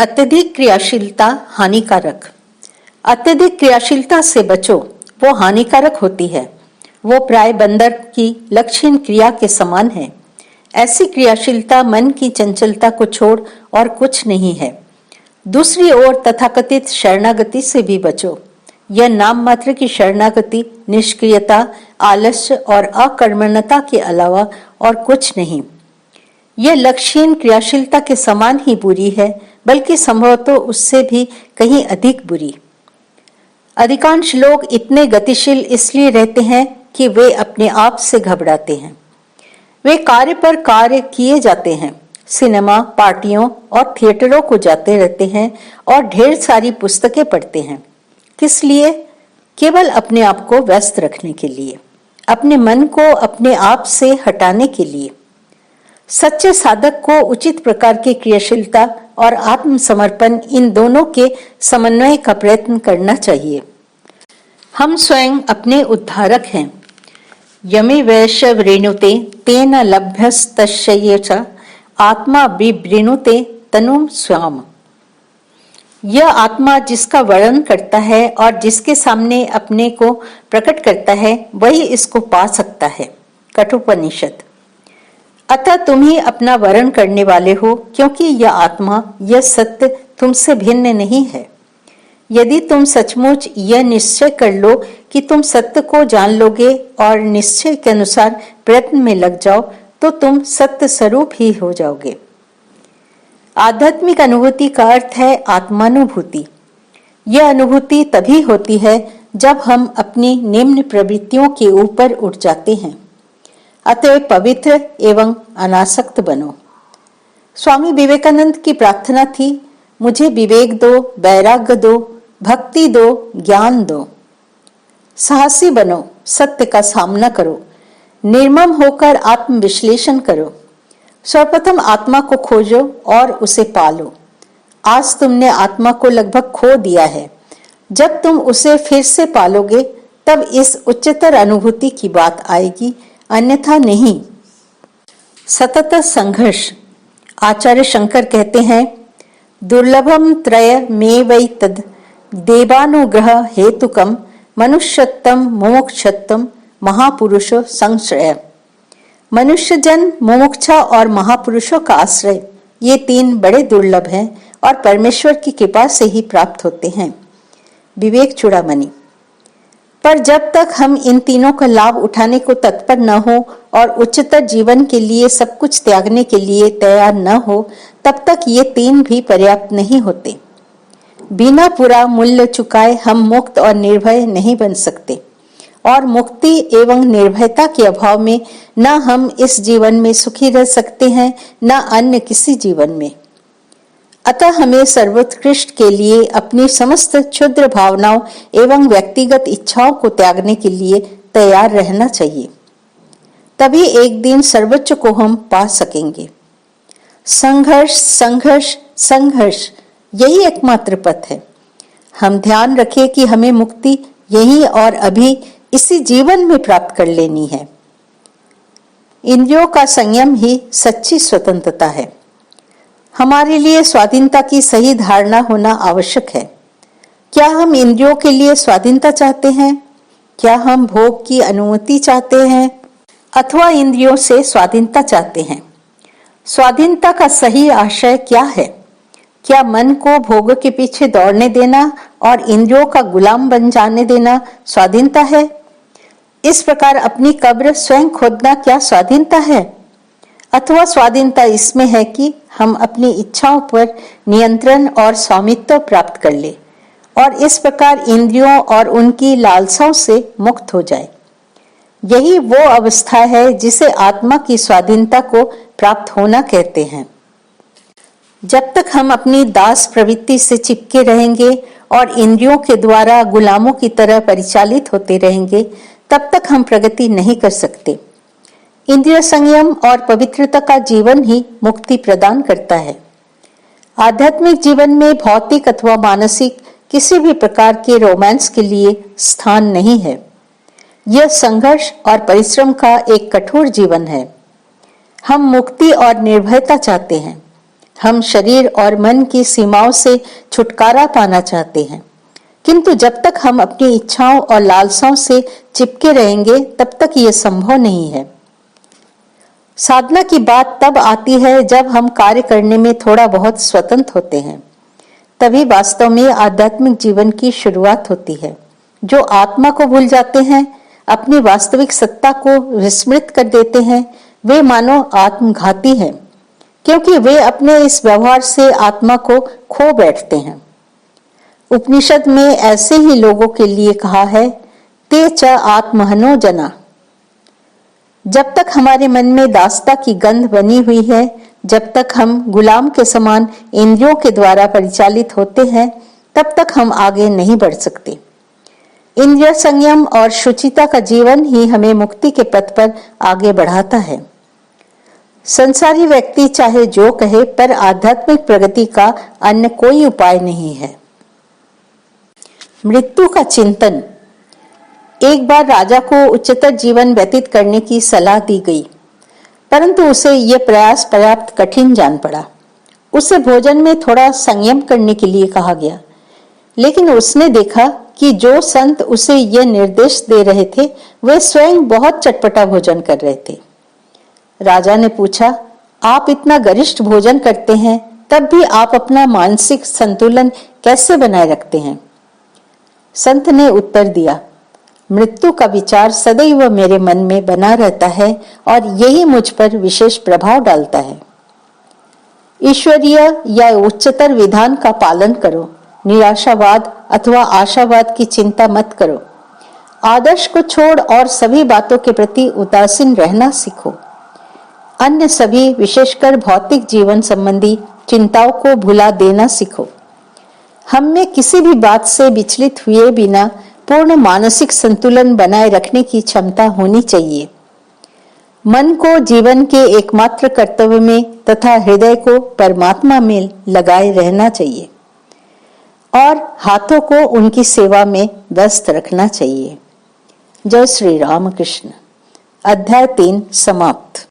अत्यधिक क्रियाशीलता हानिकारक। अत्यधिक क्रियाशीलता से बचो, वो हानिकारक होती है। वो प्राय बंदर की लक्षण क्रिया के समान है। ऐसी क्रियाशीलता मन की चंचलता को छोड़ और कुछ नहीं है। दूसरी ओर तथाकथित शरणागति से भी बचो। यह नाम मात्र की शरणागति निष्क्रियता, आलस्य और अकर्मण्यता के अलावा और कुछ नहीं। यह लक्षहीन क्रियाशीलता के समान ही बुरी है, बल्कि संभवतः उससे भी कहीं अधिक बुरी। अधिकांश लोग इतने गतिशील इसलिए रहते हैं कि वे अपने आप से घबराते हैं। वे कार्य पर कार्य किए जाते हैं, सिनेमा, पार्टियों और थिएटरों को जाते रहते हैं और ढेर सारी पुस्तकें पढ़ते हैं। किस लिए? केवल अपने आप को व्यस्त रखने के लिए, अपने मन को अपने आप से हटाने के लिए। सच्चे साधक को उचित प्रकार की क्रियाशीलता और आत्मसमर्पण, इन दोनों के समन्वय का प्रयत्न करना चाहिए। हम स्वयं अपने उद्धारक हैं। यमे वैश्य वृणुते तेन लभ्यस्तस्य च आत्मा विवृणुते तनुम स्वाम। यह आत्मा जिसका वर्णन करता है और जिसके सामने अपने को प्रकट करता है, वही इसको पा सकता है। कठोपनिषद। अतः तुम ही अपना वर्ण करने वाले हो, क्योंकि यह आत्मा, यह सत्य तुमसे भिन्न नहीं है। यदि तुम सचमुच यह निश्चय कर लो कि तुम सत्य को जान लोगे और निश्चय के अनुसार प्रयत्न में लग जाओ, तो तुम सत्य स्वरूप ही हो जाओगे। आध्यात्मिक अनुभूति का अर्थ है आत्मानुभूति। यह अनुभूति तभी होती है जब हम अपनी निम्न प्रवृत्तियों के ऊपर उठ जाते हैं। अतः पवित्र एवं अनासक्त बनो। स्वामी विवेकानंद की प्रार्थना थी, मुझे विवेक दो, वैराग्य दो, भक्ति दो, ज्ञान दो। साहसी बनो, सत्य का सामना करो, निर्मम होकर आत्मविश्लेषण करो। सर्वप्रथम आत्मा को खोजो और उसे पालो। आज तुमने आत्मा को लगभग खो दिया है। जब तुम उसे फिर से पालोगे, तब इस उच्चतर अनुभूति की बात आएगी, अन्यथा नहीं। सतत संघर्ष। आचार्य शंकर कहते हैं, दुर्लभम त्रय में वै तद देवानुग्रह हेतुकम मनुष्यत्वम मुमुक्षत्वम महापुरुषो संश्रय। मनुष्य जन, मुमुक्षा और महापुरुषों का आश्रय, ये तीन बड़े दुर्लभ हैं और परमेश्वर की कृपा से ही प्राप्त होते हैं। विवेक चूड़ामणि। पर जब तक हम इन तीनों का लाभ उठाने को तत्पर न हो और उच्चतर जीवन के लिए सब कुछ त्यागने के लिए तैयार न हो, तब तक ये तीन भी पर्याप्त नहीं होते। बिना पूरा मूल्य चुकाए हम मुक्त और निर्भय नहीं बन सकते, और मुक्ति एवं निर्भयता के अभाव में न हम इस जीवन में सुखी रह सकते हैं, न अन्य किसी जीवन में। अतः हमें सर्वोत्कृष्ट के लिए अपनी समस्त क्षुद्र भावनाओं एवं व्यक्तिगत इच्छाओं को त्यागने के लिए तैयार रहना चाहिए। तभी एक दिन सर्वोच्च को हम पा सकेंगे। संघर्ष, संघर्ष, संघर्ष, यही एकमात्र पथ है। हम ध्यान रखें कि हमें मुक्ति यही और अभी इसी जीवन में प्राप्त कर लेनी है। इंद्रियों का संयम ही सच्ची स्वतंत्रता है। हमारे लिए स्वाधीनता की सही धारणा होना आवश्यक है। क्या हम इंद्रियों के लिए स्वाधीनता चाहते हैं? क्या हम भोग की अनुमति चाहते हैं अथवा इंद्रियों से स्वाधीनता चाहते हैं? स्वाधीनता का सही आशय क्या है? क्या मन को भोग के पीछे दौड़ने देना और इंद्रियों का गुलाम बन जाने देना स्वाधीनता है? इस प्रकार अपनी कब्र स्वयं खोदना क्या स्वाधीनता है? अथवा स्वाधीनता इसमें है कि हम अपनी इच्छाओं पर नियंत्रण और स्वामित्व प्राप्त कर ले और इस प्रकार इंद्रियों और उनकी लालसाओं से मुक्त हो जाए। यही वो अवस्था है जिसे आत्मा की स्वाधीनता को प्राप्त होना कहते हैं। जब तक हम अपनी दास प्रवृत्ति से चिपके रहेंगे और इंद्रियों के द्वारा गुलामों की तरह परिचालित होते रहेंगे, तब तक हम प्रगति नहीं कर सकते। इंद्रिय संयम और पवित्रता का जीवन ही मुक्ति प्रदान करता है। आध्यात्मिक जीवन में भौतिक अथवा मानसिक किसी भी प्रकार के रोमांस के लिए स्थान नहीं है। यह संघर्ष और परिश्रम का एक कठोर जीवन है। हम मुक्ति और निर्भयता चाहते हैं। हम शरीर और मन की सीमाओं से छुटकारा पाना चाहते हैं, किंतु जब तक हम अपनी इच्छाओं और लालसाओं से चिपके रहेंगे तब तक ये संभव नहीं है। साधना की बात तब आती है जब हम कार्य करने में थोड़ा बहुत स्वतंत्र होते हैं। तभी वास्तव में आध्यात्मिक जीवन की शुरुआत होती है। जो आत्मा को भूल जाते हैं, अपनी वास्तविक सत्ता को विस्मृत कर देते हैं, वे मानो आत्मघाती हैं, क्योंकि वे अपने इस व्यवहार से आत्मा को खो बैठते हैं। उपनिषद में ऐसे ही लोगों के लिए कहा है, ते च आत्महनो जना। जब तक हमारे मन में दासता की गंध बनी हुई है, जब तक हम गुलाम के समान इंद्रियों के द्वारा परिचालित होते हैं, तब तक हम आगे नहीं बढ़ सकते। इंद्रिय संयम और शुचिता का जीवन ही हमें मुक्ति के पथ पर आगे बढ़ाता है। संसारी व्यक्ति चाहे जो कहे, पर आध्यात्मिक प्रगति का अन्य कोई उपाय नहीं है। मृत्यु का चिंतन। एक बार राजा को उच्चतर जीवन व्यतीत करने की सलाह दी गई, परंतु उसे यह प्रयास पर्याप्त कठिन जान पड़ा। उसे भोजन में थोड़ा संयम करने के लिए कहा गया, लेकिन उसने देखा कि जो संत उसे यह निर्देश दे रहे थे, वे स्वयं बहुत चटपटा भोजन कर रहे थे। राजा ने पूछा, आप इतना गरिष्ठ भोजन करते हैं, तब भी आप अपना मानसिक संतुलन कैसे बनाए रखते हैं? संत ने उत्तर दिया, मृत्यु का विचार सदैव मेरे मन में बना रहता है और यही मुझ पर विशेष प्रभाव डालता है। ईश्वरीय या उच्चतर विधान का पालन करो, निराशावाद अथवा आशावाद की चिंता मत करो। आदर्श को छोड़ और सभी बातों के प्रति उदासीन रहना सीखो। अन्य सभी, विशेषकर भौतिक जीवन संबंधी चिंताओं को भुला देना सीखो। हम में किसी भी बात से विचलित हुए बिना पूर्ण मानसिक संतुलन बनाए रखने की क्षमता होनी चाहिए। मन को जीवन के एकमात्र कर्तव्य में तथा हृदय को परमात्मा में लगाए रहना चाहिए और हाथों को उनकी सेवा में व्यस्त रखना चाहिए। जय श्री राम कृष्ण। अध्याय 3 समाप्त।